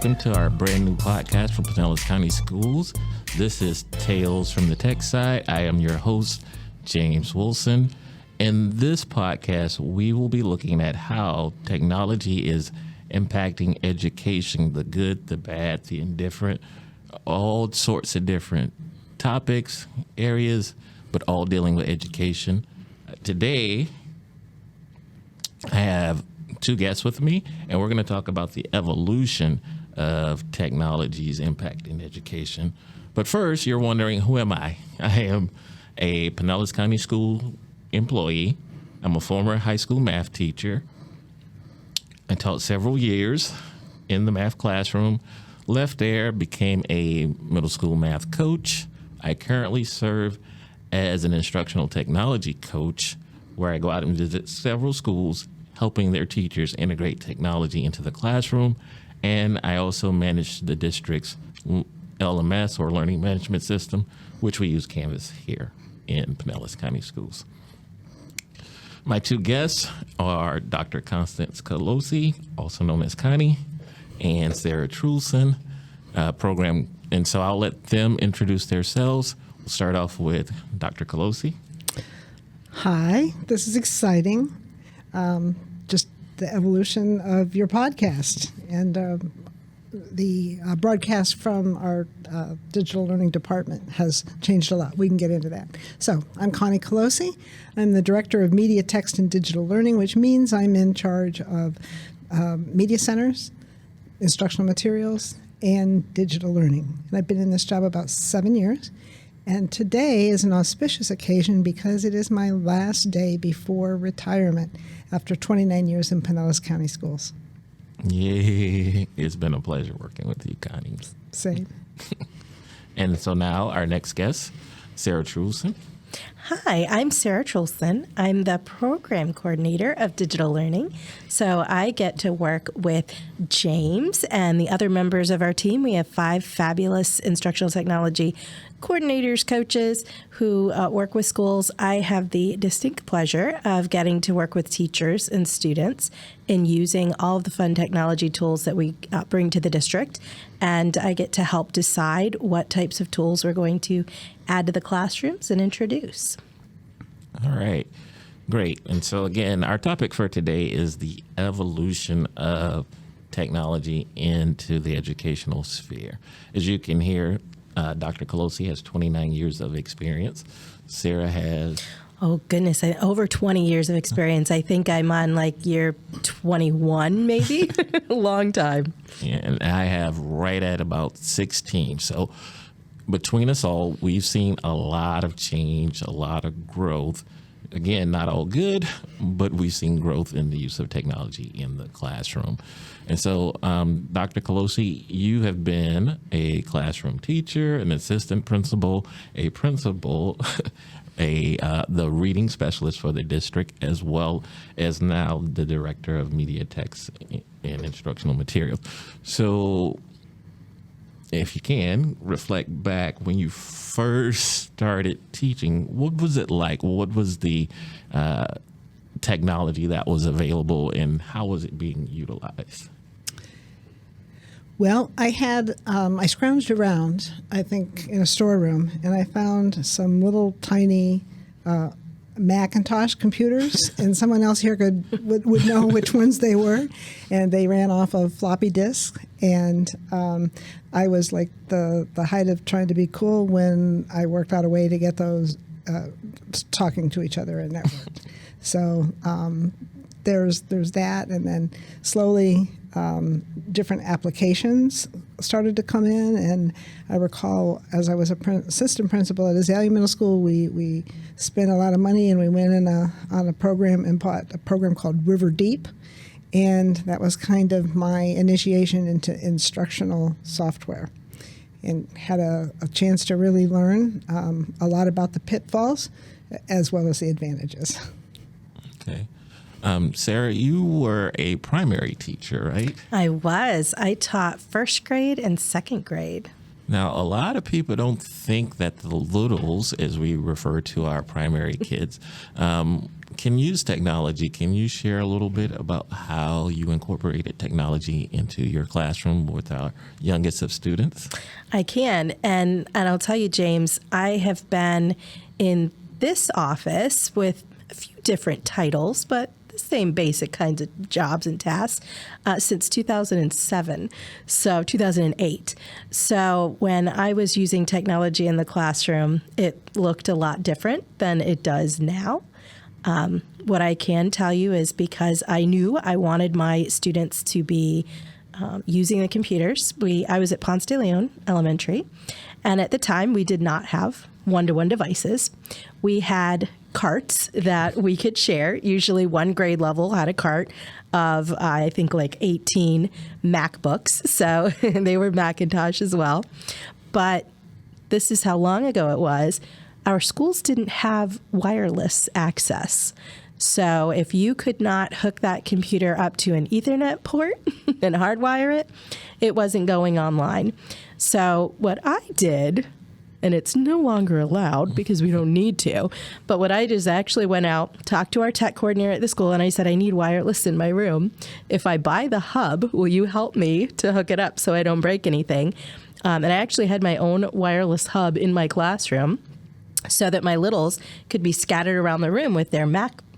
welcome to our brand new podcast from Pinellas County Schools. This is Tales from the Tech Side. I am your host, James Wilson. In this podcast, we will be looking at how technology is impacting education, the good, the bad, the indifferent, all sorts of different topics, areas, but all dealing with education. Today, I have two guests with me, and we're going to talk about the evolution of technologies impacting education. But first, you're wondering, who am I? I am a Pinellas County School employee. I'm a former high school math teacher. I taught several years in the math classroom, left there, became a middle school math coach. I currently serve as an instructional technology coach, where I go out and visit several schools, helping their teachers integrate technology into the classroom. And I also manage the district's LMS, or learning management system, which we use Canvas here in Pinellas County Schools. My two guests are Dr. Constance Colosi, also known as Connie, and Sarah Trulson, program. And so I'll let them introduce themselves. We'll start off with Dr. Colosi. Hi, this is exciting. Just the evolution of your podcast and the broadcast from our digital learning department has changed a lot. We can get into that. So I'm Connie Colosi. I'm the director of media, text, and digital learning, which means I'm in charge of media centers, instructional materials, and digital learning. And I've been in this job about 7 years. And today is an auspicious occasion because it is my last day before retirement after 29 years in Pinellas County Schools. Yay. It's been a pleasure working with you, Connie. Same. And so now our next guest, Sarah Trulson. Hi, I'm Sarah Trulson. I'm the program coordinator of digital learning. So I get to work with James and the other members of our team. We have 5 fabulous instructional technology coordinators, coaches who work with schools. I have the distinct pleasure of getting to work with teachers and students in using all of the fun technology tools that we bring to the district. And I get to help decide what types of tools we're going to add to the classrooms and introduce. All right, great. And so again, our topic for today is the evolution of technology into the educational sphere. As you can hear, Dr. Colosi has 29 years of experience. Sarah has... Oh, goodness, over 20 years of experience. I think I'm on like year 21, maybe. A long time. Yeah, and I have right at about 16. So between us all, we've seen a lot of change, a lot of growth. Again, not all good, but we've seen growth in the use of technology in the classroom. And so, Dr. Colosi, you have been a classroom teacher, an assistant principal, a principal, the reading specialist for the district, as well as now the director of media, text, and instructional materials. So if you can, reflect back when you first started teaching. What was it like? What was the technology that was available, and how was it being utilized? Well, I scrounged around, I think, in a storeroom, and I found some little tiny Macintosh computers, and someone else here would know which ones they were, and they ran off of floppy disks. And I was like the height of trying to be cool when I worked out a way to get those talking to each other and networked. So there's that, and then slowly different applications started to come in. And I recall, as I was assistant principal at Azalea Middle School, we spent a lot of money, and we went on a program and bought a program called River Deep. And that was kind of my initiation into instructional software, and had a chance to really learn a lot about the pitfalls as well as the advantages. Okay. Sarah, you were a primary teacher, right? I was. I taught first grade and second grade. Now, a lot of people don't think that the littles, as we refer to our primary kids, can use technology. Can you share a little bit about how you incorporated technology into your classroom with our youngest of students? I can. And I'll tell you, James, I have been in this office with a few different titles, but the same basic kinds of jobs and tasks since 2007, so 2008. So when I was using technology in the classroom, it looked a lot different than it does now. What I can tell you is because I knew I wanted my students to be using the computers. I was at Ponce de Leon Elementary, and at the time we did not have one-to-one devices. We had carts that we could share. Usually one grade level had a cart of, I think, like 18 MacBooks. So they were Macintosh as well. But this is how long ago it was. Our schools didn't have wireless access. So if you could not hook that computer up to an Ethernet port and hardwire it, it wasn't going online. So what I did, and it's no longer allowed because we don't need to, but what I did is I actually went out, talked to our tech coordinator at the school, and I said, I need wireless in my room. If I buy the hub, will you help me to hook it up so I don't break anything? And I actually had my own wireless hub in my classroom so that my littles could be scattered around the room with their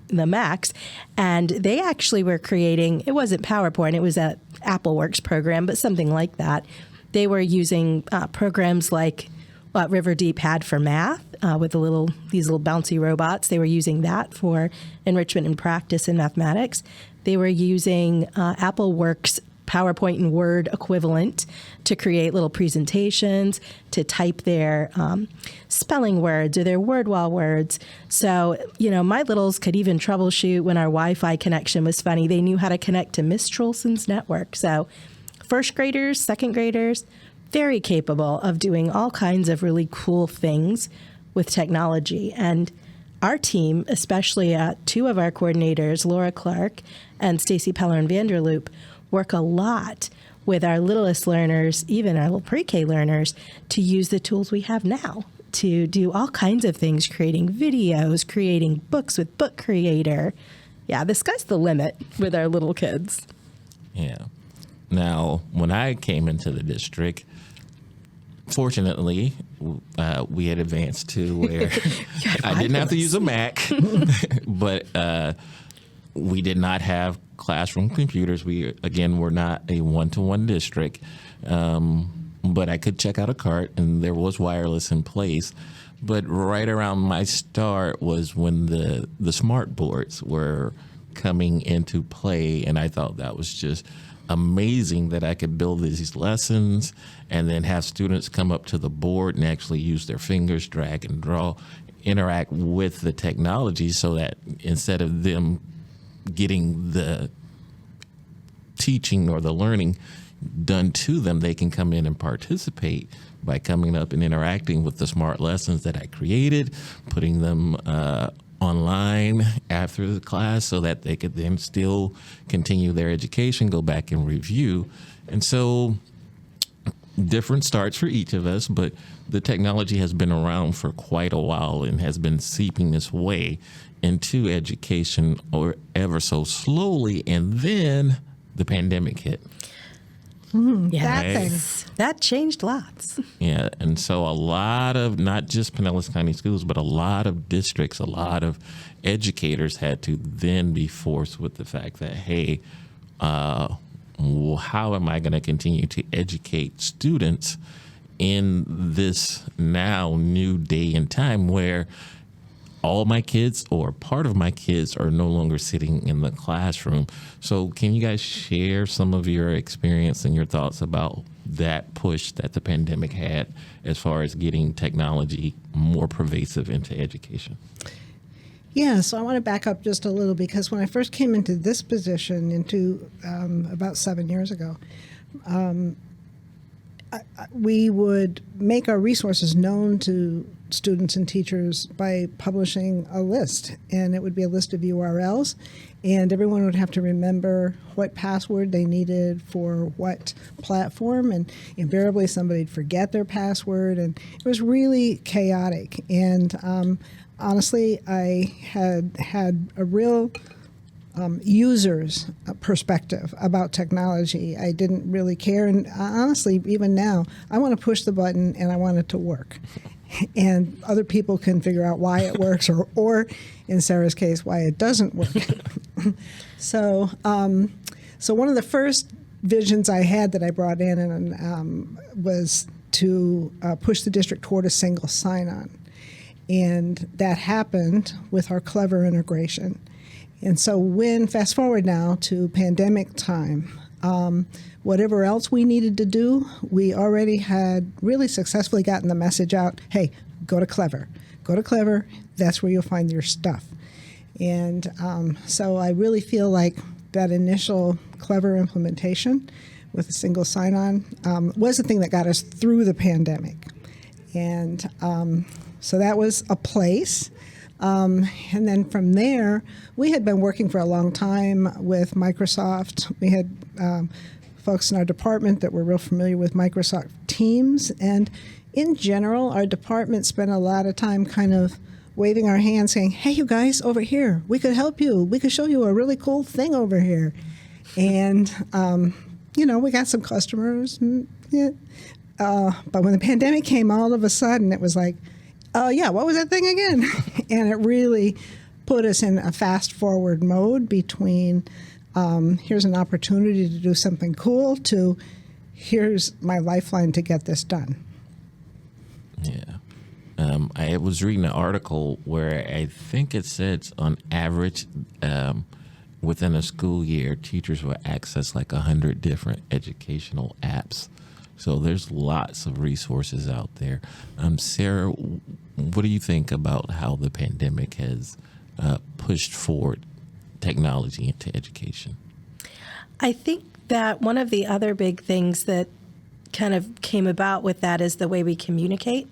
the Macs, and they actually were creating, it wasn't PowerPoint, it was a AppleWorks program, but something like that. They were using programs like what River Deep had for math with these little bouncy robots. They were using that for enrichment and practice in mathematics. They were using AppleWorks PowerPoint and Word equivalent to create little presentations, to type their spelling words or their word wall words. So, my littles could even troubleshoot when our Wi-Fi connection was funny. They knew how to connect to Miss Trolson's network. So first graders, second graders, very capable of doing all kinds of really cool things with technology. And our team, especially two of our coordinators, Laura Clark and Stacy Pellerin Vanderloop, work a lot with our littlest learners, even our little pre-K learners, to use the tools we have now to do all kinds of things, creating videos, creating books with Book Creator. Yeah, the sky's the limit with our little kids. Yeah. Now, when I came into the district, fortunately, we had advanced to where I didn't have to use a Mac, but we did not have classroom computers. We, again, were not a one-to-one district, but I could check out a cart, and there was wireless in place. But right around my start was when the smart boards were coming into play, and I thought that was just amazing that I could build these lessons and then have students come up to the board and actually use their fingers, drag and draw, interact with the technology, so that instead of them getting the teaching or the learning done to them, they can come in and participate by coming up and interacting with the smart lessons that I created, putting them online after the class so that they could then still continue their education, go back and review. And so different starts for each of us, but the technology has been around for quite a while and has been seeping its way into education or ever so slowly. And then the pandemic hit. Yeah, That thing. that changed lots. Yeah, and so a lot of, not just Pinellas County Schools, but a lot of districts, a lot of educators had to then be forced with the fact that, hey, how am I going to continue to educate students in this now new day and time where all my kids or part of my kids are no longer sitting in the classroom? So can you guys share some of your experience and your thoughts about that push that the pandemic had as far as getting technology more pervasive into education? Yeah, so I want to back up just a little, because when I first came into this position about 7 years ago, we would make our resources known to students and teachers by publishing a list, and it would be a list of URLs, and everyone would have to remember what password they needed for what platform, and invariably somebody'd forget their password, and it was really chaotic. And honestly, I had a real user's perspective about technology. I didn't really care. And honestly, even now, I want to push the button and I want it to work. And other people can figure out why it works or in Sarah's case, why it doesn't work. So one of the first visions I had that I brought in was to push the district toward a single sign-on. And that happened with our Clever integration. And so fast forward now to pandemic time, whatever else we needed to do, we already had really successfully gotten the message out, hey, go to Clever. Go to Clever, that's where you'll find your stuff. And so I really feel like that initial Clever implementation with a single sign-on was the thing that got us through the pandemic. And so that was a place. And then from there, we had been working for a long time with Microsoft. We had folks in our department that were real familiar with Microsoft Teams. And in general, our department spent a lot of time kind of waving our hands saying, hey, you guys, over here, we could help you. We could show you a really cool thing over here. And, we got some customers. But when the pandemic came, all of a sudden, it was like, what was that thing again? And it really put us in a fast forward mode between here's an opportunity to do something cool to here's my lifeline to get this done. Yeah. I was reading an article where I think it said on average within a school year, teachers will access like 100 different educational apps. So there's lots of resources out there. Sarah, what do you think about how the pandemic has pushed forward technology into education? I think that one of the other big things that kind of came about with that is the way we communicate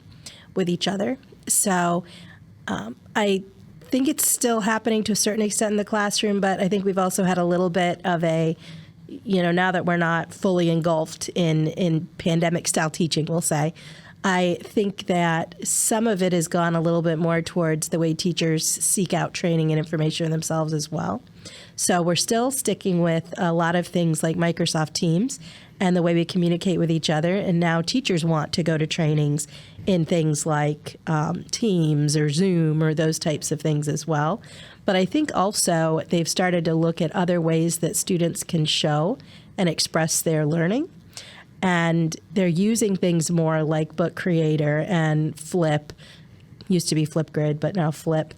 with each other. So I think it's still happening to a certain extent in the classroom, but I think we've also had a little bit of a now that we're not fully engulfed in pandemic-style teaching, we'll say, I think that some of it has gone a little bit more towards the way teachers seek out training and information themselves as well. So we're still sticking with a lot of things like Microsoft Teams and the way we communicate with each other. And now teachers want to go to trainings in things like Teams or Zoom or those types of things as well. But I think also they've started to look at other ways that students can show and express their learning. And they're using things more like Book Creator and Flip, used to be Flipgrid, but now Flip,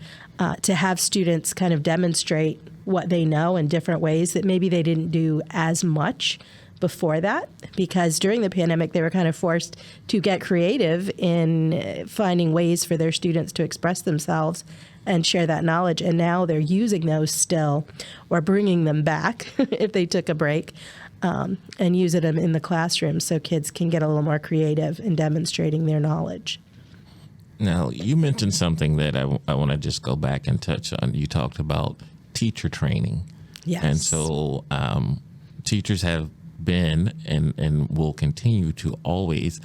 to have students kind of demonstrate what they know in different ways that maybe they didn't do as much before that, because during the pandemic, they were kind of forced to get creative in finding ways for their students to express themselves and share that knowledge. And now they're using those still or bringing them back if they took a break and use them in the classroom so kids can get a little more creative in demonstrating their knowledge. Now, you mentioned something that I want to just go back and touch on. You talked about teacher training. Yes. And so teachers have been and will continue to always,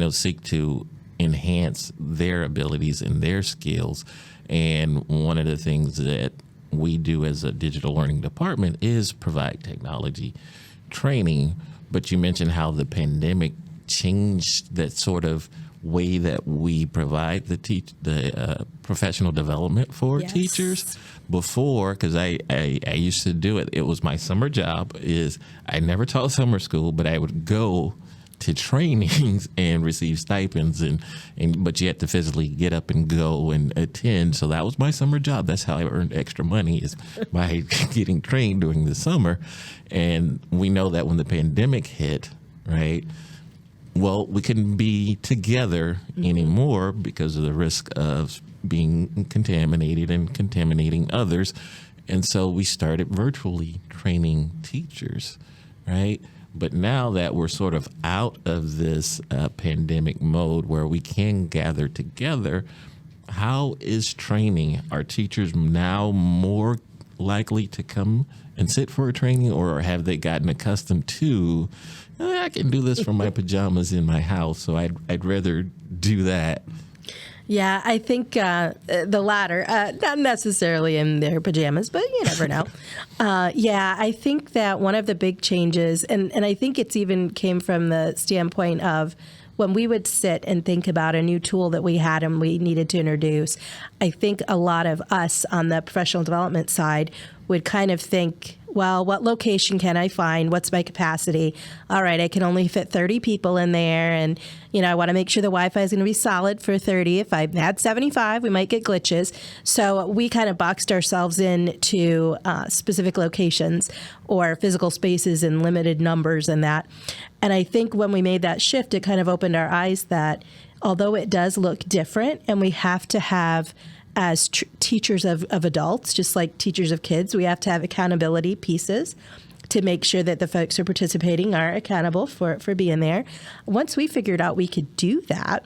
seek to enhance their abilities and their skills. And one of the things that we do as a digital learning department is provide technology training. But you mentioned how the pandemic changed that sort of way that we provide the professional development for teachers. Before, because I used to do it, it was my summer job. I never taught summer school, but I would go to trainings and receive stipends, but you had to physically get up and go and attend. So that was my summer job. That's how I earned extra money, is by getting trained during the summer. And we know that when the pandemic hit, right, well, we couldn't be together anymore because of the risk of being contaminated and contaminating others. And so we started virtually training teachers, right? But now that we're sort of out of this pandemic mode where we can gather together, how is training? Are teachers now more likely to come and sit for a training, or have they gotten accustomed to, I can do this from my pajamas in my house, so I'd rather do that? Yeah, I think the latter, not necessarily in their pajamas, but you never know. Yeah, I think that one of the big changes, and I think it's even came from the standpoint of when we would sit and think about a new tool that we had and we needed to introduce, I think a lot of us on the professional development side would kind of think, well, what location can I find? What's my capacity? All right, I can only fit 30 people in there. And, I want to make sure the Wi-Fi is going to be solid for 30. If I had 75, we might get glitches. So we kind of boxed ourselves into specific locations or physical spaces in limited numbers and that. And I think when we made that shift, it kind of opened our eyes that although it does look different and we have to have as teachers of adults, just like teachers of kids, we have to have accountability pieces to make sure that the folks who are participating are accountable for being there. Once we figured out we could do that,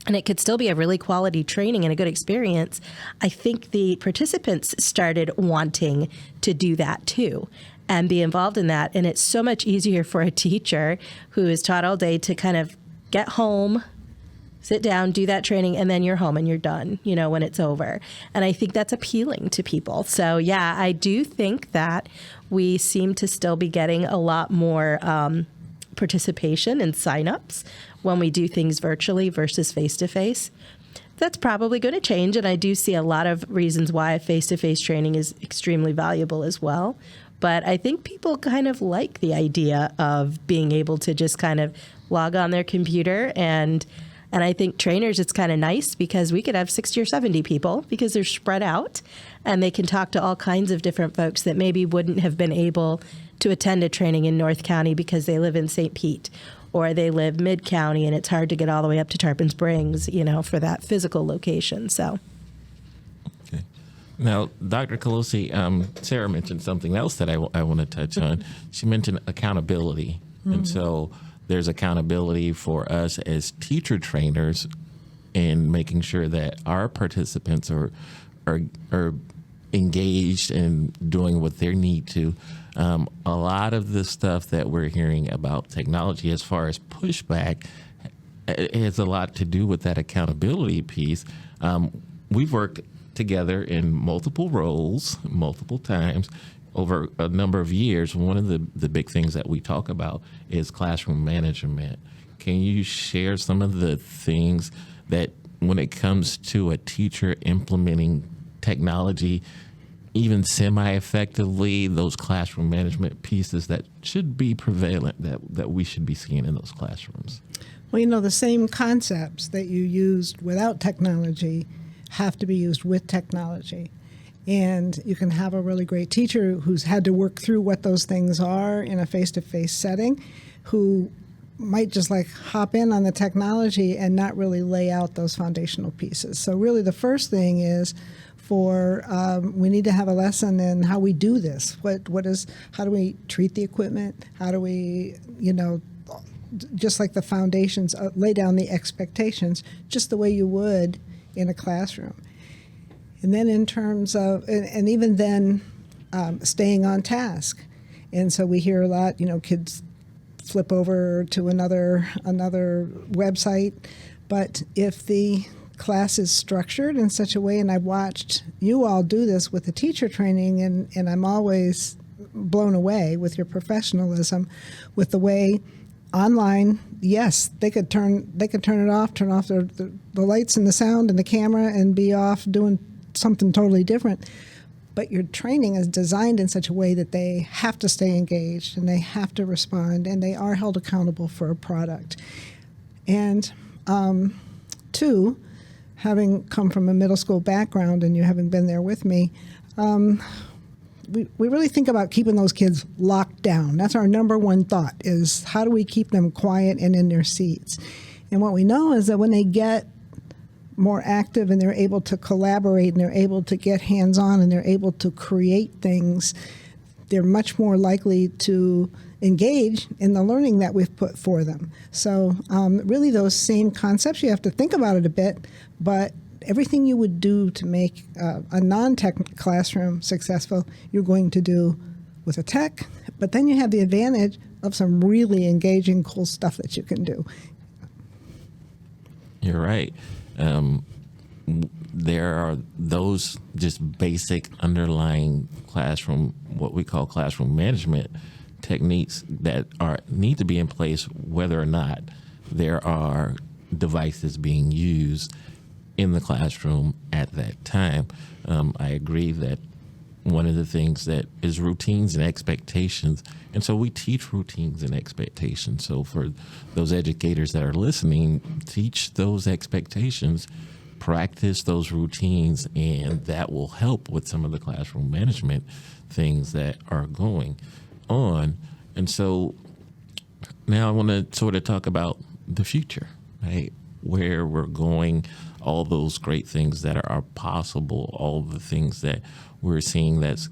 and it could still be a really quality training and a good experience, I think the participants started wanting to do that too and be involved in that. And it's so much easier for a teacher who is taught all day to kind of get home, sit down, do that training, and then you're home and you're done, when it's over. And I think that's appealing to people. So, yeah, I do think that we seem to still be getting a lot more participation and signups when we do things virtually versus face-to-face. That's probably going to change, and I do see a lot of reasons why face-to-face training is extremely valuable as well. But I think people kind of like the idea of being able to just kind of log on their computer and I think trainers, it's kind of nice because we could have 60 or 70 people because they're spread out and they can talk to all kinds of different folks that maybe wouldn't have been able to attend a training in North County because they live in St. Pete or they live mid-county and it's hard to get all the way up to Tarpon Springs, for that physical location. So. Okay. Now, Dr. Colosi, Sarah mentioned something else that I want to touch on. She mentioned accountability. Mm-hmm. And so there's accountability for us as teacher trainers in making sure that our participants are engaged in doing what they need to. A lot of the stuff that we're hearing about technology as far as pushback has a lot to do with that accountability piece. We've worked together in multiple roles, multiple times, over a number of years. One of the big things that we talk about is classroom management. Can you share some of the things that when it comes to a teacher implementing technology, even semi-effectively, those classroom management pieces that should be prevalent, that we should be seeing in those classrooms? Well, the same concepts that you used without technology have to be used with technology. And you can have a really great teacher who's had to work through what those things are in a face-to-face setting, who might just hop in on the technology and not really lay out those foundational pieces. So really the first thing is we need to have a lesson in how we do this. How do we treat the equipment? How do we, just like the foundations, lay down the expectations, just the way you would in a classroom. And then in terms of, and even then, staying on task. And so we hear a lot, kids flip over to another website. But if the class is structured in such a way, and I've watched you all do this with the teacher training, and I'm always blown away with your professionalism, with the way online, yes, they could turn it off, turn off the lights and the sound and the camera and be off doing something totally different. But your training is designed in such a way that they have to stay engaged and they have to respond and they are held accountable for a product. And two, having come from a middle school background and you having been there with me, we really think about keeping those kids locked down. That's our number one thought, is how do we keep them quiet and in their seats? And what we know is that when they get more active and they're able to collaborate and they're able to get hands-on and they're able to create things, they're much more likely to engage in the learning that we've put for them. So really those same concepts, you have to think about it a bit, but everything you would do to make a non-tech classroom successful, you're going to do with a tech, but then you have the advantage of some really engaging, cool stuff that you can do. You're right. there are those just basic underlying classroom, what we call classroom management techniques that need to be in place whether or not there are devices being used in the classroom at that time. I agree that one of the things that is routines and expectations. And so we teach routines and expectations. So for those educators that are listening, teach those expectations, practice those routines, and that will help with some of the classroom management things that are going on. And so now I want to sort of talk about the future, right? Where we're going, all those great things that are possible, all the things that we're seeing that's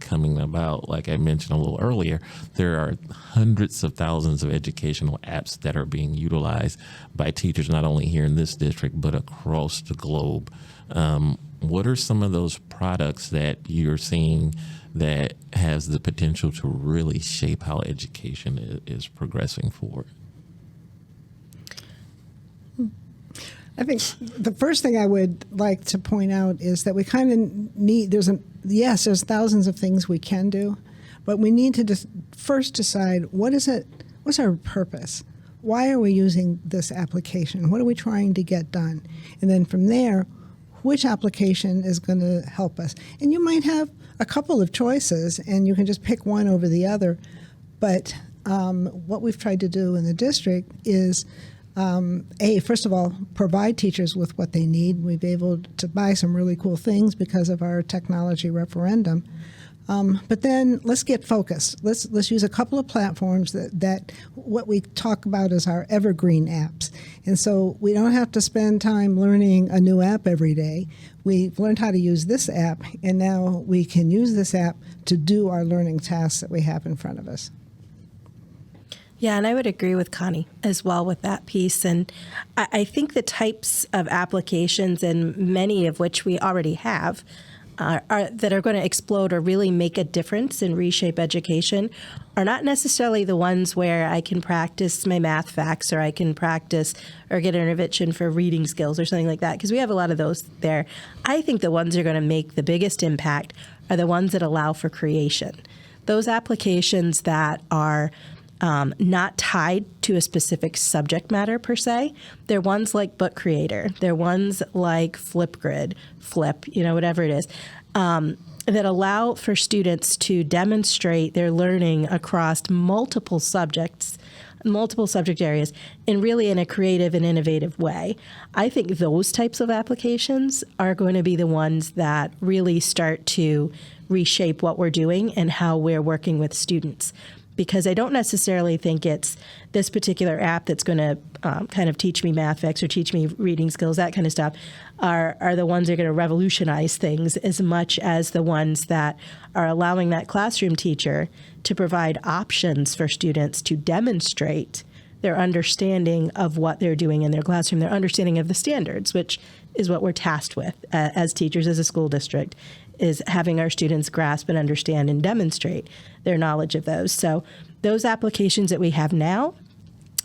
coming about. Like I mentioned a little earlier, there are hundreds of thousands of educational apps that are being utilized by teachers, not only here in this district, but across the globe. What are some of those products that you're seeing that has the potential to really shape how education is progressing forward? I think the first thing I would like to point out is that we kind of need, there's thousands of things we can do, but we need to first decide what's our purpose? Why are we using this application? What are we trying to get done? And then from there, which application is going to help us? And you might have a couple of choices and you can just pick one over the other, but what we've tried to do in the district is first of all, provide teachers with what they need. We've been able to buy some really cool things because of our technology referendum. But then let's get focused. Let's use a couple of platforms that what we talk about as our evergreen apps. And so we don't have to spend time learning a new app every day. We've learned how to use this app, and now we can use this app to do our learning tasks that we have in front of us. Yeah, and I would agree with Connie as well with that piece. And I think the types of applications, and many of which we already have, that are going to explode or really make a difference and reshape education are not necessarily the ones where I can practice my math facts or I can practice or get an intervention for reading skills or something like that, because we have a lot of those there. I think the ones that are going to make the biggest impact are the ones that allow for creation. Those applications that are not tied to a specific subject matter per se. They're ones like Book Creator. They're ones like Flipgrid, whatever it is, that allow for students to demonstrate their learning across multiple subject areas, and really in a creative and innovative way. I think those types of applications are going to be the ones that really start to reshape what we're doing and how we're working with students. Because I don't necessarily think it's this particular app that's going to kind of teach me math facts or teach me reading skills, that kind of stuff, are the ones that are going to revolutionize things as much as the ones that are allowing that classroom teacher to provide options for students to demonstrate their understanding of what they're doing in their classroom, their understanding of the standards, which is what we're tasked with as teachers, as a school district, is having our students grasp and understand and demonstrate their knowledge of those. So those applications that we have now,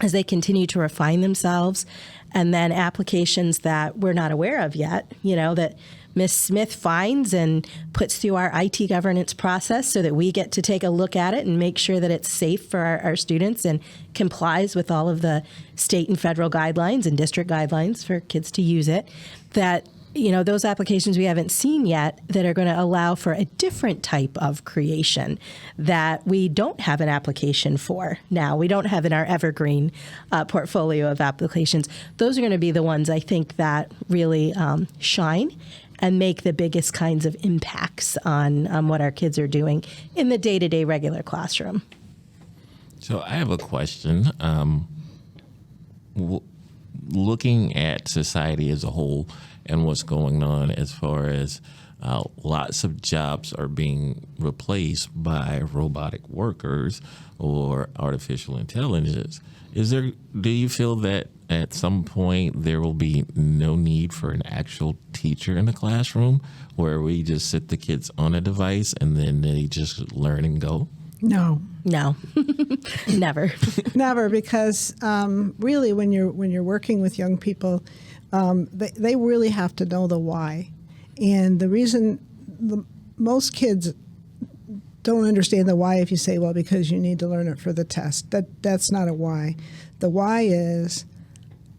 as they continue to refine themselves, and then applications that we're not aware of yet, that Ms. Smith finds and puts through our IT governance process so that we get to take a look at it and make sure that it's safe for our students and complies with all of the state and federal guidelines and district guidelines for kids to use it, that those applications we haven't seen yet that are going to allow for a different type of creation that we don't have an application for now. We don't have in our evergreen portfolio of applications. Those are going to be the ones I think that really shine and make the biggest kinds of impacts on what our kids are doing in the day-to-day regular classroom. So I have a question. Looking at society as a whole and what's going on as far as lots of jobs are being replaced by robotic workers or artificial intelligence, do you feel that at some point there will be no need for an actual teacher in the classroom where we just sit the kids on a device and then they just learn and go? No, never, never, because really, when you're working with young people, they really have to know the why. And the reason most kids don't understand the why if you say, well, because you need to learn it for the test. That's not a why. The why is,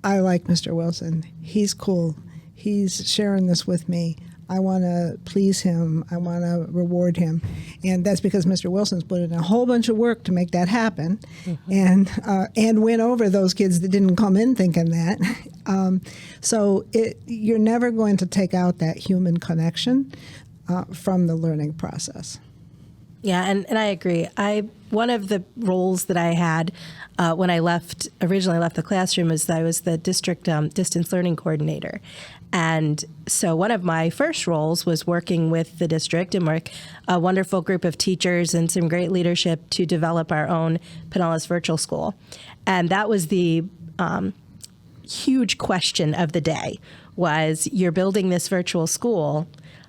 I like Mr. Wilson. He's cool. He's sharing this with me. I want to please him. I want to reward him. And that's because Mr. Wilson's put in a whole bunch of work to make that happen, and win over those kids that didn't come in thinking that. So you're never going to take out that human connection from the learning process. Yeah, and I agree. One of the roles that I had when I originally left the classroom is that I was the district distance learning coordinator. And so one of my first roles was working with the district and a wonderful group of teachers and some great leadership to develop our own Pinellas virtual school. And that was the huge question of the day was, you're building this virtual school.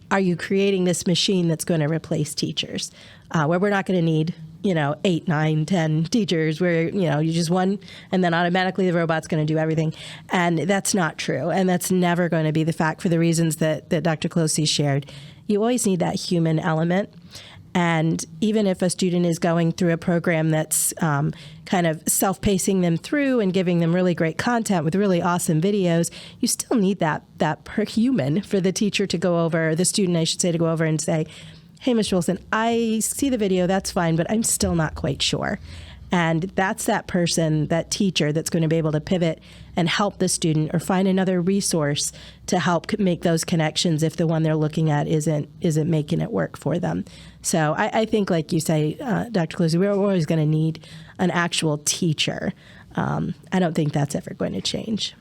Are you creating this machine that's going to replace teachers? Where we're not going to need 8, 9, 10 teachers where, you just one and then automatically the robot's going to do everything. And that's not true. And that's never going to be the fact for the reasons that Dr. Closey shared. You always need that human element. And even if a student is going through a program that's kind of self-pacing them through and giving them really great content with really awesome videos, you still need that per human for the teacher to go over, the student, I should say, to go over and say, hey, Mr. Wilson, I see the video, that's fine, but I'm still not quite sure. And that's that person, that teacher that's going to be able to pivot and help the student or find another resource to help make those connections if the one they're looking at isn't making it work for them. So I think, like you say, Dr. Closey, we're always going to need an actual teacher. I don't think that's ever going to change.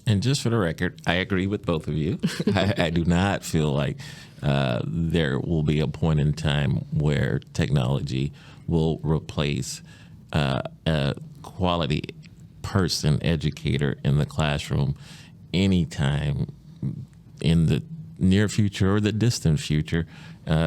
And just for the record, I agree with both of you. I do not feel like there will be a point in time where technology will replace a quality person, educator in the classroom anytime in the near future or the distant future,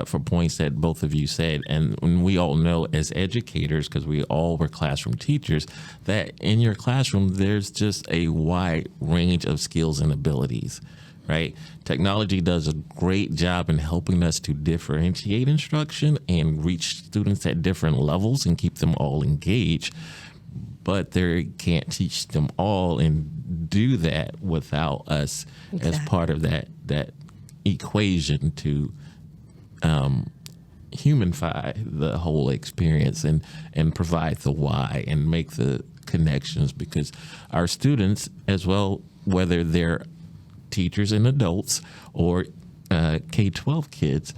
for points that both of you said. And we all know as educators, because we all were classroom teachers, that in your classroom, there's just a wide range of skills and abilities, right? Technology does a great job in helping us to differentiate instruction and reach students at different levels and keep them all engaged. But they can't teach them all and do that without us as part of that equation to humanify the whole experience and provide the why and make the connections, because our students as well, whether they're teachers and adults or K-12 kids,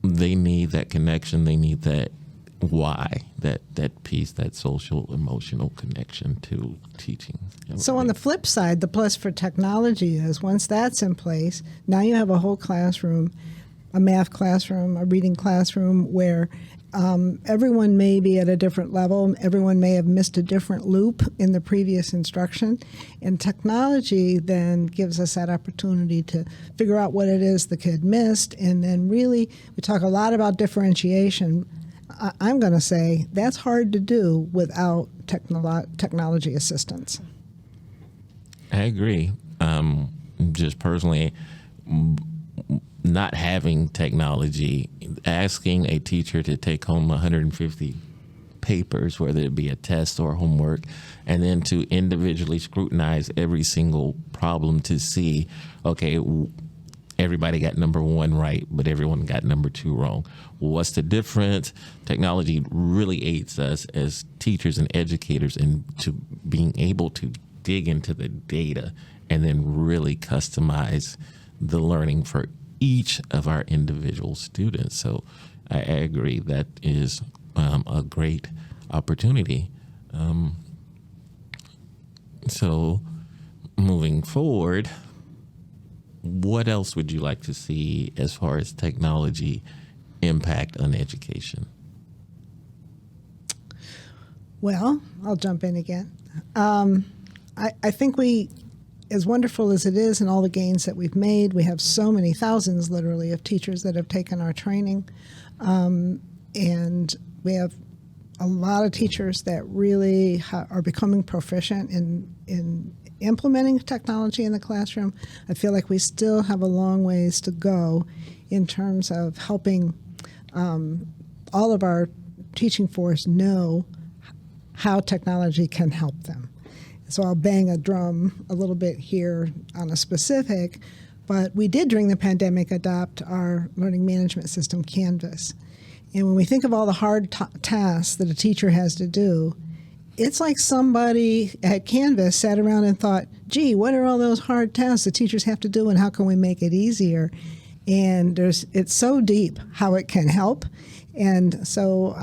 they need that connection. They need that why, that piece, that social emotional connection to teaching. So on the flip side, the plus for technology is once that's in place, now you have a whole classroom, a math classroom, a reading classroom where everyone may be at a different level. Everyone may have missed a different loop in the previous instruction. And technology then gives us that opportunity to figure out what it is the kid missed. And then really, we talk a lot about differentiation. I'm going to say that's hard to do without technology assistance. I agree. Just personally, not having technology, asking a teacher to take home 150 papers, whether it be a test or homework, and then to individually scrutinize every single problem to see, okay, everybody got number 1 right, but everyone got number 2 wrong. What's the difference? Technology really aids us as teachers and educators into being able to dig into the data and then really customize the learning for each of our individual students. So I agree that is a great opportunity. So moving forward, what else would you like to see as far as technology impact on education? Well, I'll jump in again. I think as wonderful as it is and all the gains that we've made, we have so many thousands, literally, of teachers that have taken our training. And we have a lot of teachers that really are becoming proficient in implementing technology in the classroom. I feel like we still have a long ways to go in terms of helping all of our teaching force know how technology can help them. So I'll bang a drum a little bit here on a specific, but we did during the pandemic adopt our learning management system, Canvas. And when we think of all the hard tasks that a teacher has to do, it's like somebody at Canvas sat around and thought, gee, what are all those hard tasks the teachers have to do and how can we make it easier? And it's so deep how it can help. And so,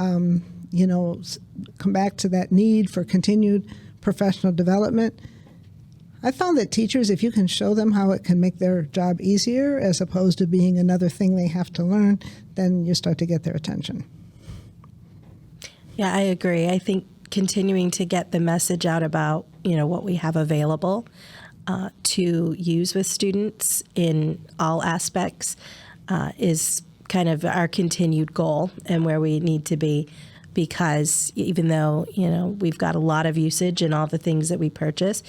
come back to that need for continued professional development. I found that teachers, if you can show them how it can make their job easier as opposed to being another thing they have to learn, then you start to get their attention. Yeah, I agree. I think continuing to get the message out about, what we have available to use with students in all aspects is kind of our continued goal and where we need to be. Because even though, we've got a lot of usage in all the things that we purchase,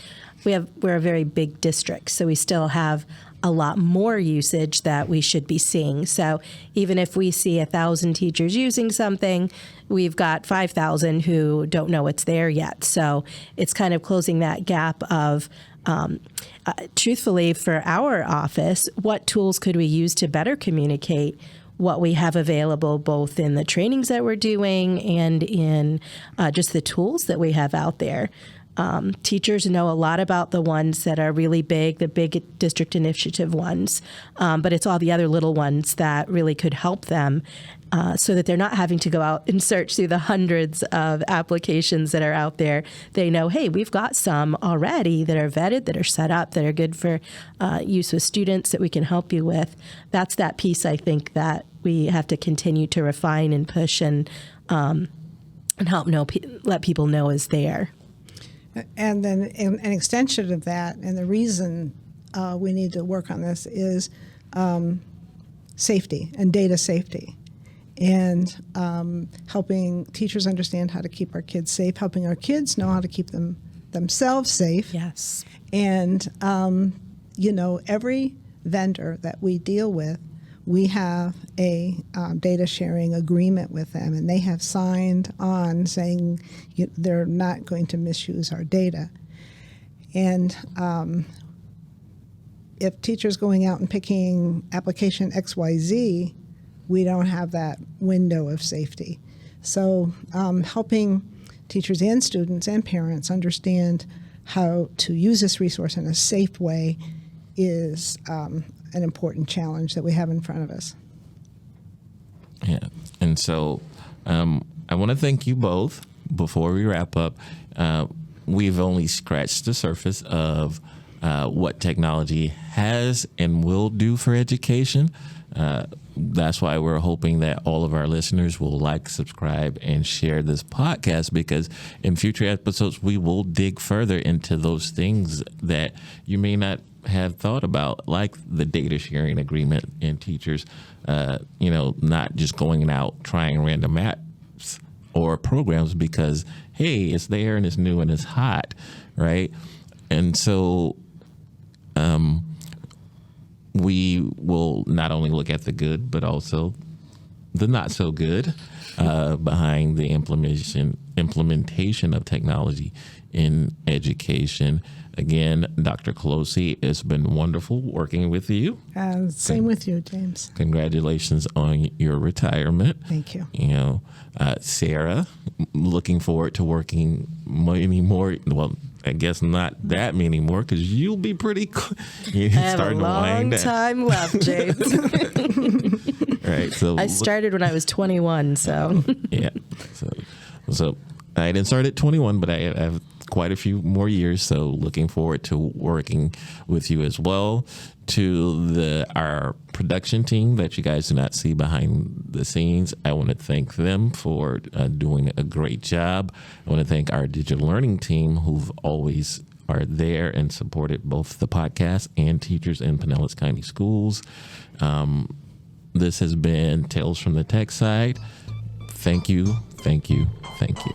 we're a very big district. So we still have a lot more usage that we should be seeing. So even if we see 1,000 teachers using something, we've got 5,000 who don't know it's there yet. So it's kind of closing that gap of, truthfully, for our office, what tools could we use to better communicate what we have available, both in the trainings that we're doing and in just the tools that we have out there. Teachers know a lot about the ones that are really big, the big district initiative ones, but it's all the other little ones that really could help them so that they're not having to go out and search through the hundreds of applications that are out there. They know, hey, we've got some already that are vetted, that are set up, that are good for use with students that we can help you with. That's that piece, I think, that we have to continue to refine and push and help let people know is there. And then an extension of that, and the reason we need to work on this is safety and data safety, and helping teachers understand how to keep our kids safe, helping our kids know how to keep themselves safe. Yes. And, every vendor that we deal with, we have a data sharing agreement with them, and they have signed on saying they're not going to misuse our data. And if teachers going out and picking application XYZ, we don't have that window of safety. So helping teachers and students and parents understand how to use this resource in a safe way is an important challenge that we have in front of us. Yeah. And so I want to thank you both. Before we wrap up, we've only scratched the surface of what technology has and will do for education. That's why we're hoping that all of our listeners will like, subscribe, and share this podcast, because in future episodes, we will dig further into those things that you may not have thought about, like the data sharing agreement and teachers, not just going out trying random apps or programs because, hey, it's there and it's new and it's hot, right? And so we will not only look at the good, but also the not so good behind the implementation of technology in education. Again, Dr. Colosi, it's been wonderful working with you. Same with you, James. Congratulations on your retirement. Thank you. Sarah, looking forward to working many more. Well, I guess not that many more, because you'll be pretty. I have a long time left, James. Right. So I started when I was 21. So yeah. So I didn't start at 21, but I have quite a few more years. So looking forward to working with you as well. To our production team that you guys do not see behind the scenes, I want to thank them for doing a great job. I want to thank our digital learning team, who've always are there and supported both the podcast and teachers in Pinellas County Schools. This has been Tales from the Tech Side. Thank you, thank you, thank you.